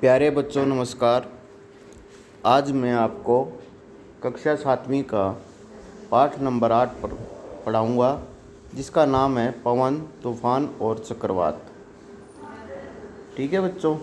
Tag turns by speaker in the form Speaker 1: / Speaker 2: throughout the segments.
Speaker 1: प्यारे बच्चों नमस्कार। आज मैं आपको कक्षा 7वीं का पाठ नंबर 8 पर पढ़ाऊँगा, जिसका नाम है पवन, तूफान और चक्रवात। ठीक है बच्चों,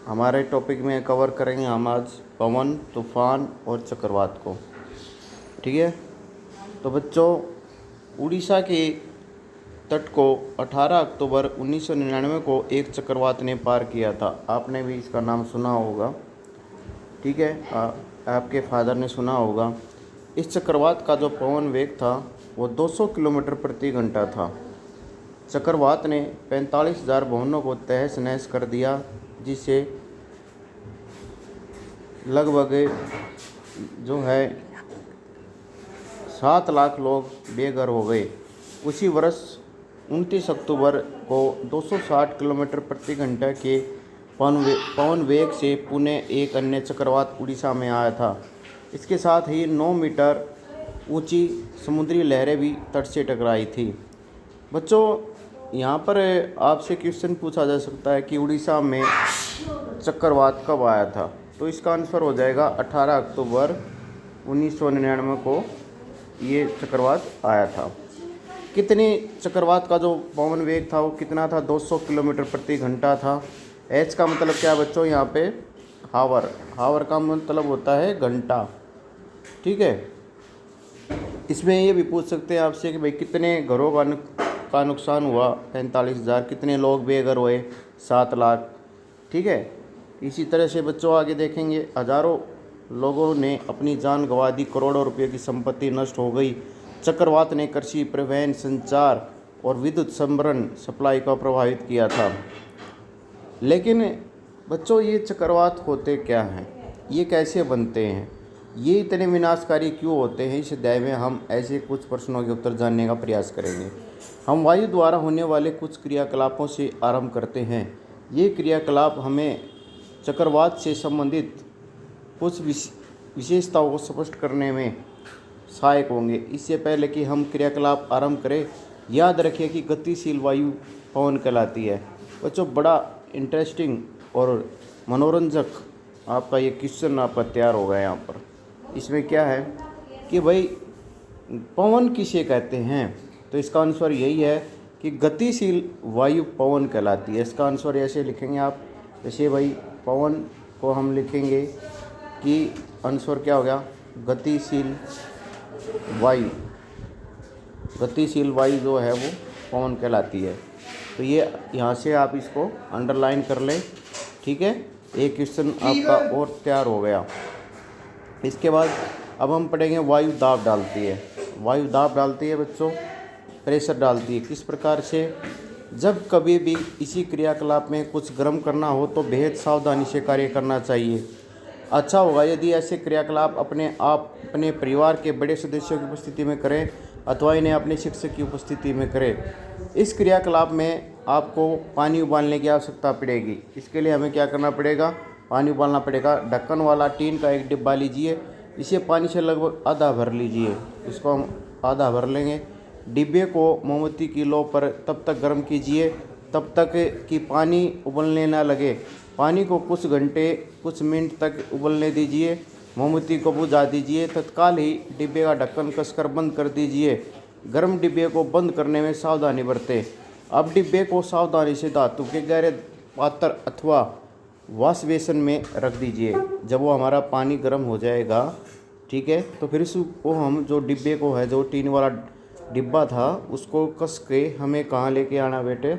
Speaker 1: हमारे टॉपिक में कवर करेंगे हम आज पवन, तूफान और चक्रवात को। ठीक है, तो बच्चों उड़ीसा के तट को 18 अक्टूबर 1999 को एक चक्रवात ने पार किया था। आपने भी इसका नाम सुना होगा। ठीक है, आपके फादर ने सुना होगा। इस चक्रवात का जो पवन वेग था वो 200 किलोमीटर प्रति घंटा था। चक्रवात ने 45,000 भवनों को तहस नहस कर दिया, जिससे लगभग जो है 7 लाख लोग बेघर हो गए। उसी वर्ष 29 अक्टूबर को 260 किलोमीटर प्रति घंटा के पवन वेग से पुनः एक अन्य चक्रवात उड़ीसा में आया था। इसके साथ ही 9 मीटर ऊंची समुद्री लहरें भी तट से टकराई थी। बच्चों, यहाँ पर आपसे क्वेश्चन पूछा जा सकता है कि उड़ीसा में चक्रवात कब आया था, तो इसका आंसर हो जाएगा 18 अक्टूबर 1999 को ये चक्रवात आया था। कितनी चक्रवात का जो पवन वेग था वो कितना था? 200 किलोमीटर प्रति घंटा था। एच का मतलब क्या है बच्चों? यहाँ पे हावर का मतलब होता है घंटा। ठीक है, इसमें ये भी पूछ सकते हैं आपसे कि भाई कितने घरों का नुकसान हुआ? 45,000। कितने लोग बेघर हुए? 7 लाख। ठीक है, इसी तरह से बच्चों आगे देखेंगे, हज़ारों लोगों ने अपनी जान गंवा दी, करोड़ों रुपये की संपत्ति नष्ट हो गई। चक्रवात ने कृषि, परिवहन, संचार और विद्युत संभरण सप्लाई को प्रभावित किया था। लेकिन बच्चों, ये चक्रवात होते क्या हैं? ये कैसे बनते हैं? ये इतने विनाशकारी क्यों होते हैं? इस अध्याय में हम ऐसे कुछ प्रश्नों के उत्तर जानने का प्रयास करेंगे। हम वायु द्वारा होने वाले कुछ क्रियाकलापों से आरंभ करते हैं। ये क्रियाकलाप हमें चक्रवात से संबंधित कुछ विशेषताओं को स्पष्ट करने में सहायक होंगे। इससे पहले कि हम क्रियाकलाप आरंभ करें, याद रखिए कि गतिशील वायु पवन कहलाती है। बच्चों, बड़ा इंटरेस्टिंग और मनोरंजक आपका ये क्वेश्चन आपका तैयार होगा यहाँ पर। इसमें क्या है कि भाई पवन किसे कहते हैं? तो इसका आंसर यही है कि गतिशील वायु पवन कहलाती है। इसका आंसर ऐसे लिखेंगे आप, जैसे भाई पवन को हम लिखेंगे कि आंसर क्या हो गया? गतिशील वायु जो है वो पवन कहलाती है। तो ये यहाँ से आप इसको अंडरलाइन कर लें। ठीक है, एक क्वेश्चन आपका और तैयार हो गया। इसके बाद अब हम पढ़ेंगे वायु दाब डालती है। वायु दाब डालती है बच्चों, प्रेशर डालती है। किस प्रकार से? जब कभी भी इसी क्रियाकलाप में कुछ गर्म करना हो तो बेहद सावधानी से कार्य करना चाहिए। अच्छा होगा यदि ऐसे क्रियाकलाप अपने परिवार के बड़े सदस्यों की उपस्थिति में करें अथवा इन्हें अपने शिक्षक की उपस्थिति में करें। इस क्रियाकलाप में आपको पानी उबालने की आवश्यकता पड़ेगी। इसके लिए हमें क्या करना पड़ेगा? पानी उबालना पड़ेगा। ढक्कन वाला टीन का एक डिब्बा लीजिए, इसे पानी से लगभग आधा भर लीजिए। इसको हम आधा भर लेंगे। डिब्बे को मोमबत्ती की लो पर तब तक गर्म कीजिए तब तक कि पानी उबलने न लगे। पानी को कुछ मिनट तक उबलने दीजिए। मोमबत्ती को बुझा दीजिए। तत्काल ही डिब्बे का ढक्कन कसकर बंद कर दीजिए। गर्म डिब्बे को बंद करने में सावधानी बरतें। अब डिब्बे को सावधानी से धातु के गहरे पात्र अथवा वॉश बेसिन में रख दीजिए। जब वो हमारा पानी गर्म हो जाएगा, ठीक है, तो फिर इसको हम जो डिब्बे को है, जो टीन वाला डिब्बा था, उसको कस के हमें कहाँ लेके आना बेटे?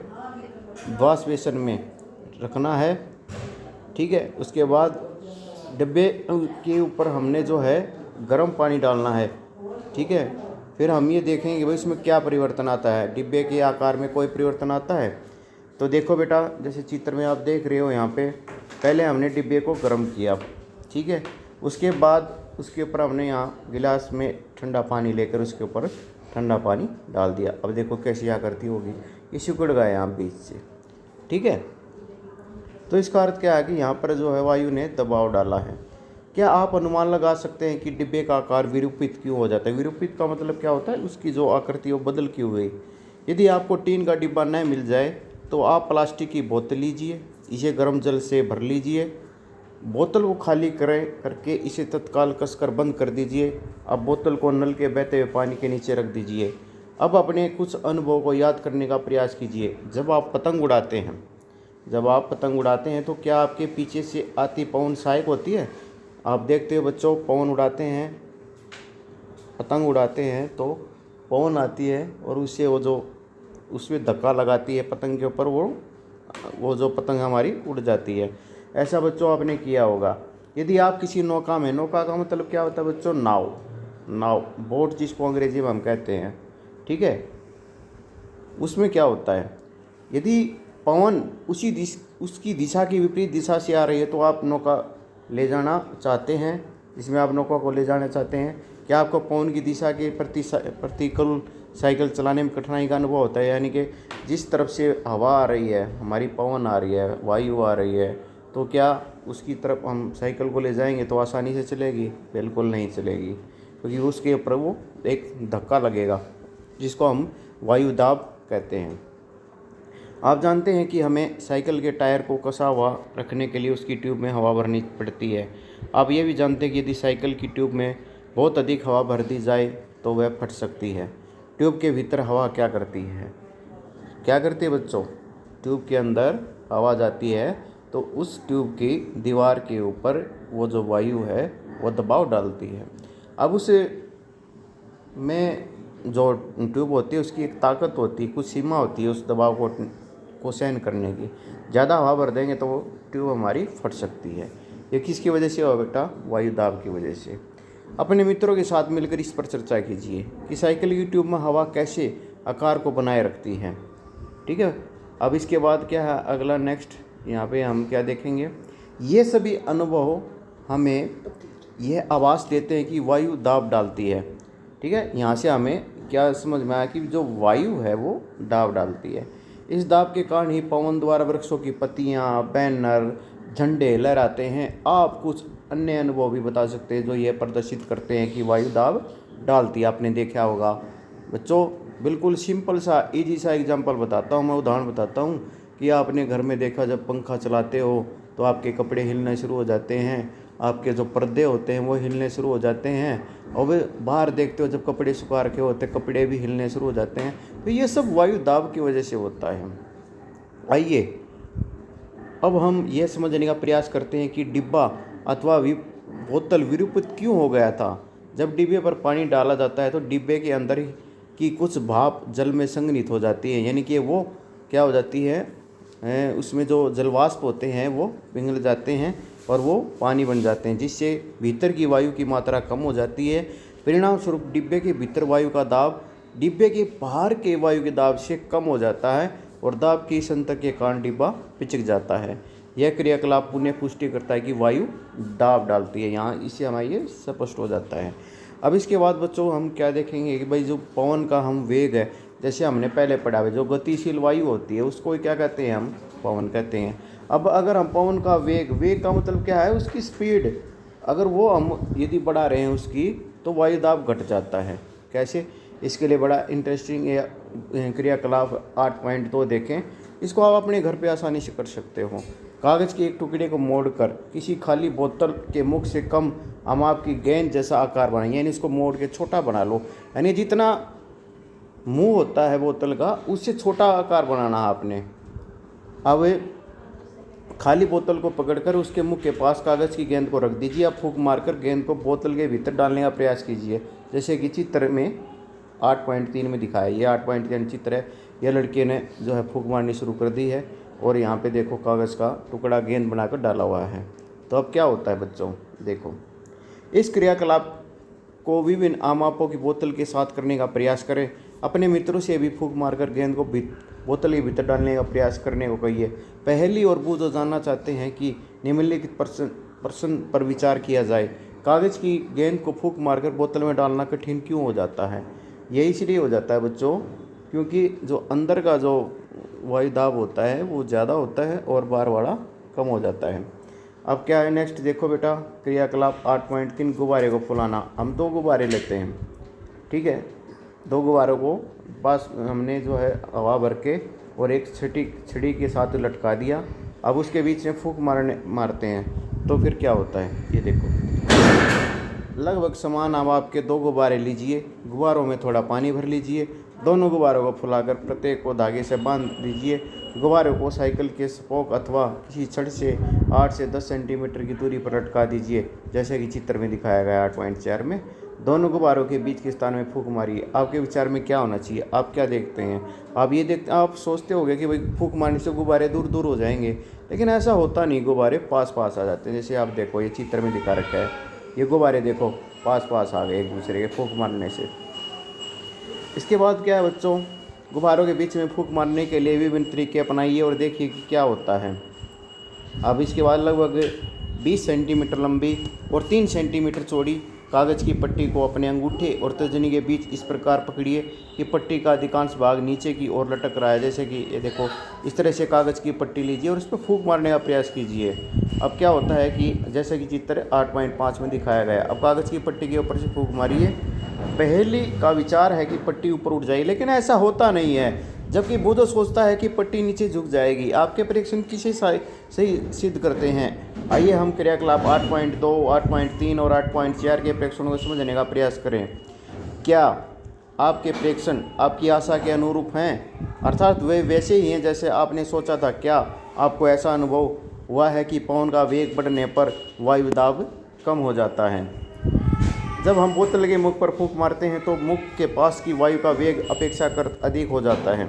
Speaker 1: वॉश बेसिन में रखना है। ठीक है, उसके बाद डिब्बे के ऊपर हमने जो है गर्म पानी डालना है। ठीक है, फिर हम ये देखेंगे कि भाई इसमें क्या परिवर्तन आता है। डिब्बे के आकार में कोई परिवर्तन आता है? तो देखो बेटा, जैसे चित्र में आप देख रहे हो यहाँ पे, पहले हमने डिब्बे को गर्म किया। ठीक है, उसके बाद उसके ऊपर हमने यहाँ गिलास में ठंडा पानी लेकर उसके ऊपर ठंडा पानी डाल दिया। अब देखो कैसी आकृति होगी, ये सिकुड़ गया यहाँ बीच से। ठीक है, तो इसका अर्थ क्या है कि यहाँ पर जो है वायु ने दबाव डाला है। क्या आप अनुमान लगा सकते हैं कि डिब्बे का आकार विरूपित क्यों हो जाता है? विरूपित का मतलब क्या होता है? उसकी जो आकृति वो बदल क्यों गई। यदि आपको टीन का डिब्बा न मिल जाए तो आप प्लास्टिक की बोतल लीजिए, इसे गर्म जल से भर लीजिए बोतल को खाली करके इसे तत्काल कसकर बंद कर दीजिए। अब बोतल को नल के बहते हुए पानी के नीचे रख दीजिए। अब अपने कुछ अनुभव को याद करने का प्रयास कीजिए। जब आप पतंग उड़ाते हैं तो क्या आपके पीछे से आती पवन सहायक होती है? आप देखते हो बच्चों, पतंग उड़ाते हैं तो पवन आती है और उससे उसमें धक्का लगाती है पतंग के ऊपर, वो जो पतंग हमारी उड़ जाती है। ऐसा बच्चों आपने किया होगा। यदि आप किसी नौका में, नौका का मतलब क्या होता है बच्चों? नाव, बोट जिसको अंग्रेजी में हम कहते हैं, ठीक है। उसमें क्या होता है, यदि पवन उसकी दिशा की विपरीत दिशा से आ रही है तो आप नौका ले जाना चाहते हैं, इसमें आप नौका को ले जाना चाहते हैं। क्या आपको पवन की दिशा के प्रतिकूल साइकिल चलाने में कठिनाई का अनुभव होता है? यानी कि जिस तरफ से हवा आ रही है, हमारी पवन आ रही है, वायु आ रही है, तो क्या उसकी तरफ हम साइकिल को ले जाएंगे तो आसानी से चलेगी? बिल्कुल नहीं चलेगी, क्योंकि उसके ऊपर वो एक धक्का लगेगा जिसको हम वायु दाब कहते हैं। आप जानते हैं कि हमें साइकिल के टायर को कसा हुआ रखने के लिए उसकी ट्यूब में हवा भरनी पड़ती है। आप ये भी जानते हैं कि यदि साइकिल की ट्यूब में बहुत अधिक हवा भर दी जाए तो वह फट सकती है। ट्यूब के भीतर हवा क्या करती है? बच्चों? ट्यूब के अंदर हवा जाती है तो उस ट्यूब की दीवार के ऊपर वो जो वायु है वो दबाव डालती है। अब उस में जो ट्यूब होती है उसकी एक ताकत होती है, कुछ सीमा होती है उस दबाव को सहन करने की। ज़्यादा हवा भर देंगे तो वो ट्यूब हमारी फट सकती है। ये किसकी वजह से हुआ बेटा? वायु दाब की वजह से। अपने मित्रों के साथ मिलकर इस पर चर्चा कीजिए कि साइकिल की ट्यूब में हवा कैसे आकार को बनाए रखती है। ठीक है। अब इसके बाद क्या है अगला नेक्स्ट यहाँ पे हम क्या देखेंगे? ये सभी अनुभव हमें यह आभास देते हैं कि वायु दाब डालती है। ठीक है। यहाँ से हमें क्या समझ में आया कि जो वायु है वो दाब डालती है। इस दाब के कारण ही पवन द्वारा वृक्षों की पत्तियाँ, बैनर, झंडे लहराते हैं। आप कुछ अन्य अनुभव भी बता सकते हैं जो ये प्रदर्शित करते हैं कि वायु दाब डालती है। आपने देखा होगा बच्चों, बिल्कुल सिंपल सा इजी सा एग्जांपल बताता हूँ मैं, उदाहरण बताता हूँ कि आपने घर में देखा जब पंखा चलाते हो तो आपके कपड़े हिलने शुरू हो जाते हैं, आपके जो पर्दे होते हैं वो हिलने शुरू हो जाते हैं, और वे बाहर देखते हो जब कपड़े सुखा रखे होते कपड़े भी हिलने शुरू हो जाते हैं। तो ये सब वायु दाब की वजह से होता है। आइए अब हम यह समझने का प्रयास करते हैं कि डिब्बा अथवा बोतल विरूपित क्यों हो गया था। जब डिब्बे पर पानी डाला जाता है तो डिब्बे के अंदर की कुछ भाप जल में संघनित हो जाती है, यानी कि वो क्या हो जाती है, उसमें जो जलवाष्प होते हैं वो पिघल जाते हैं और वो पानी बन जाते हैं, जिससे भीतर की वायु की मात्रा कम हो जाती है। परिणाम स्वरूप डिब्बे के भीतर वायु का दाब डिब्बे के बाहर के वायु के दाब से कम हो जाता है और दाब की संतर के कारण डिब्बा पिचक जाता है। यह क्रियाकलाप पुनः पुष्टि करता है कि वायु दाब डालती है। यहाँ इससे हमारा ये स्पष्ट हो जाता है। अब इसके बाद बच्चों हम क्या देखेंगे कि भाई जो पवन का हम वेग है, जैसे हमने पहले पढ़ा है, जो गतिशील वायु होती है उसको क्या कहते हैं? हम पवन कहते हैं। अब अगर हम पवन का वेग का मतलब क्या है? उसकी स्पीड, अगर वो हम यदि बढ़ा रहे हैं उसकी तो वायु दाब घट जाता है। कैसे? इसके लिए बड़ा इंटरेस्टिंग क्रियाकलाप 8.2 देखें। इसको आप अपने घर पे आसानी से कर सकते हो। कागज़ के एक टुकड़े को मोड़कर किसी खाली बोतल के मुख से कम हम आपकी गेंद जैसा आकार बनाएं, यानी इसको मोड़ के छोटा बना लो, यानी जितना मुंह होता है बोतल का उससे छोटा आकार बनाना है आपने। अब खाली बोतल को पकड़कर उसके मुख के पास कागज़ की गेंद को रख दीजिए। आप फूंक मारकर गेंद को बोतल के भीतर डालने का प्रयास कीजिए, जैसे कि चित्र में 8.3 में दिखाया। ये 8.3 चित्र है। यह लड़के ने जो है फूंक मारनी शुरू कर दी है और यहाँ पे देखो कागज़ का टुकड़ा गेंद बनाकर डाला हुआ है। तो अब क्या होता है बच्चों, देखो इस क्रियाकलाप को विभिन्न आमापों की बोतल के साथ करने का प्रयास करें। अपने मित्रों से भी फूंक मारकर गेंद को बोतल के भीतर डालने का प्रयास करने को कहिए। पहली और वो जो जानना चाहते हैं कि निम्नलिखित प्रश्न पर विचार किया जाए। कागज़ की गेंद को फूंक मारकर बोतल में डालना कठिन क्यों हो जाता है? ये इसलिए हो जाता है बच्चों क्योंकि जो अंदर का जो वायु दाब होता है वो ज़्यादा होता है और बाहर वाला कम हो जाता है। अब क्या है नेक्स्ट देखो बेटा, क्रियाकलाप 8.3 गुब्बारे को फुलाना। हम 2 गुब्बारे लेते हैं, ठीक है। 2 गुब्बारों को बस हमने जो है हवा भर के और एक छड़ी के साथ लटका दिया। अब उसके बीच में फूंक मारते हैं। तो फिर क्या होता है, ये देखो लगभग समान। अब आपके 2 गुब्बारे लीजिए, गुब्बारों में थोड़ा पानी भर लीजिए, दोनों गुब्बारों को फुलाकर प्रत्येक को धागे से बांध दीजिए। गुब्बारों को साइकिल के स्पोक अथवा किसी छड़ से 8 से 10 सेंटीमीटर की दूरी पर लटका दीजिए, जैसे कि चित्र में दिखाया गया 8.4 में। दोनों गुब्बारों के बीच के स्थान में फूंक मारिए। आपके विचार में क्या होना चाहिए, आप क्या देखते हैं? आप सोचते होंगे कि भाई फूंक मारने से गुब्बारे दूर दूर हो जाएंगे, लेकिन ऐसा होता नहीं, गुब्बारे पास पास आ जाते हैं। जैसे आप देखो ये चित्र में दिखा रखा है, ये गुब्बारे देखो पास पास आ गए एक दूसरे के फूंक मारने से। इसके बाद क्या है बच्चों, गुब्बारों के बीच में फूंक मारने के लिए विभिन्न तरीके अपनाइए और देखिए कि क्या होता है। अब इसके बाद लगभग 20 सेंटीमीटर लंबी और 3 सेंटीमीटर चौड़ी कागज़ की पट्टी को अपने अंगूठे और तर्जनी के बीच इस प्रकार पकड़िए कि पट्टी का अधिकांश भाग नीचे की ओर लटक रहा है। जैसे कि ये देखो, इस तरह से कागज़ की पट्टी लीजिए और इस पर फूंक मारने का प्रयास कीजिए। अब क्या होता है कि जैसे कि चित्र 8.5 में दिखाया गया, अब कागज़ की पट्टी के ऊपर से फूंक मारिए। पहली का विचार है कि पट्टी ऊपर उठ जाएगी, लेकिन ऐसा होता नहीं है। जबकि बुध सोचता है कि पट्टी नीचे झुक जाएगी। आपके परीक्षण किसे सही सिद्ध करते हैं? आइए हम क्रियाकलाप 8.2, 8.3 और 8.4 के प्रेक्षणों को समझने का प्रयास करें। क्या आपके प्रेक्षण आपकी आशा के अनुरूप हैं, अर्थात वे वैसे ही हैं जैसे आपने सोचा था? क्या आपको ऐसा अनुभव हुआ है कि पवन का वेग बढ़ने पर वायु दाब कम हो जाता है? जब हम बोतल के मुख पर फूंक मारते हैं तो मुख के पास की वायु का वेग अपेक्षाकृत अधिक हो जाता है,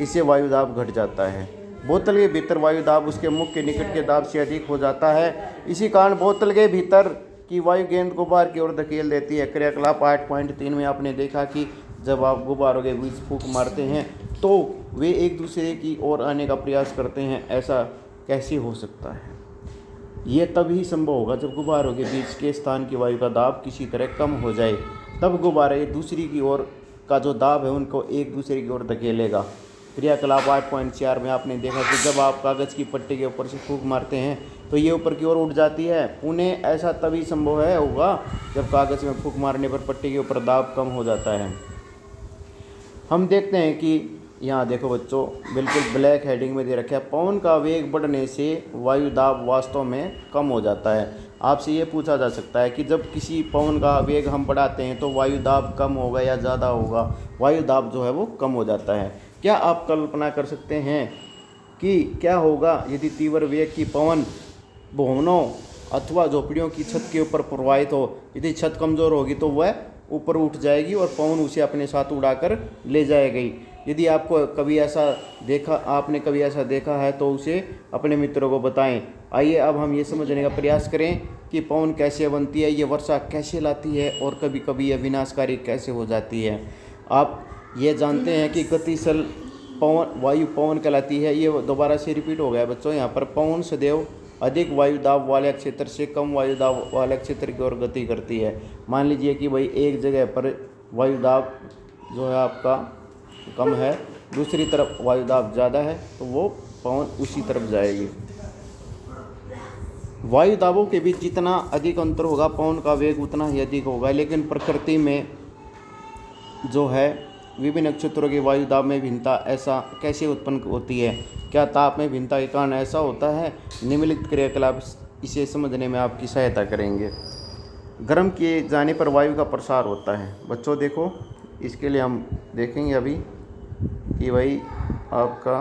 Speaker 1: इससे वायु दाब घट जाता है। बोतल के भीतर वायु दाब उसके मुख के निकट के दाब से अधिक हो जाता है। इसी कारण बोतल के भीतर की वायु गेंद को बाहर की ओर धकेल देती है। क्रियाकलाप 8.3 में आपने देखा कि जब आप गुब्बारों के बीच फूंक मारते हैं तो वे एक दूसरे की ओर आने का प्रयास करते हैं। ऐसा कैसे हो सकता है? ये तभी संभव होगा जब गुब्बारों के बीच के स्थान की वायु का दाब किसी तरह कम हो जाए, तब गुब्बारे दूसरी की ओर का जो दाब है उनको एक दूसरे की ओर धकेलेगा। क्रियाकलाप 8.4 में आपने देखा कि जब आप कागज़ की पट्टी के ऊपर से फूंक मारते हैं तो ये ऊपर की ओर उठ जाती है। उन्हें ऐसा तभी संभव होगा जब कागज़ में फूंक मारने पर पट्टी के ऊपर दाब कम हो जाता है। हम देखते हैं कि यहाँ देखो बच्चों, बिल्कुल ब्लैक हेडिंग में दे रखा है, पवन का वेग बढ़ने से वायु दाब वास्तव में कम हो जाता है। आपसे ये पूछा जा सकता है कि जब किसी पवन का वेग हम बढ़ाते हैं तो वायु दाब कम होगा या ज़्यादा होगा? वायु दाब जो है वो कम हो जाता है। क्या आप कल्पना कर सकते हैं कि क्या होगा यदि तीव्र वेग की पवन भवनों अथवा झोपड़ियों की छत के ऊपर प्रवाहित हो? यदि छत कमज़ोर होगी तो वह ऊपर उठ जाएगी और पवन उसे अपने साथ उड़ाकर ले जाएगी। यदि आपने कभी ऐसा देखा है तो उसे अपने मित्रों को बताएं। आइए अब हम ये समझने का प्रयास करें कि पवन कैसे बनती है, ये वर्षा कैसे लाती है और कभी कभी यह विनाशकारी कैसे हो जाती है। आप ये जानते हैं कि गतिशील वायु पवन कहलाती है। ये दोबारा से रिपीट हो गया बच्चों, यहाँ पर पवन सदैव अधिक वायु दाब वाले क्षेत्र से कम वायु दाब वाले क्षेत्र की ओर गति करती है। मान लीजिए कि भाई एक जगह पर वायु दाब जो है आपका कम है, दूसरी तरफ वायु दाब ज़्यादा है, तो वो पवन उसी तरफ जाएगी। वायु दाबों के बीच जितना अधिक अंतर होगा पवन का वेग उतना ही अधिक होगा। लेकिन प्रकृति में जो है विभिन्न नक्षत्रों के वायु दाब में भिन्नता ऐसा कैसे उत्पन्न होती है? क्या ताप में भिन्नता के कारण ऐसा होता है? निम्नलिखित क्रियाकलाप इसे समझने में आपकी सहायता करेंगे। गर्म किए जाने पर वायु का प्रसार होता है। बच्चों देखो, इसके लिए हम देखेंगे अभी कि भाई आपका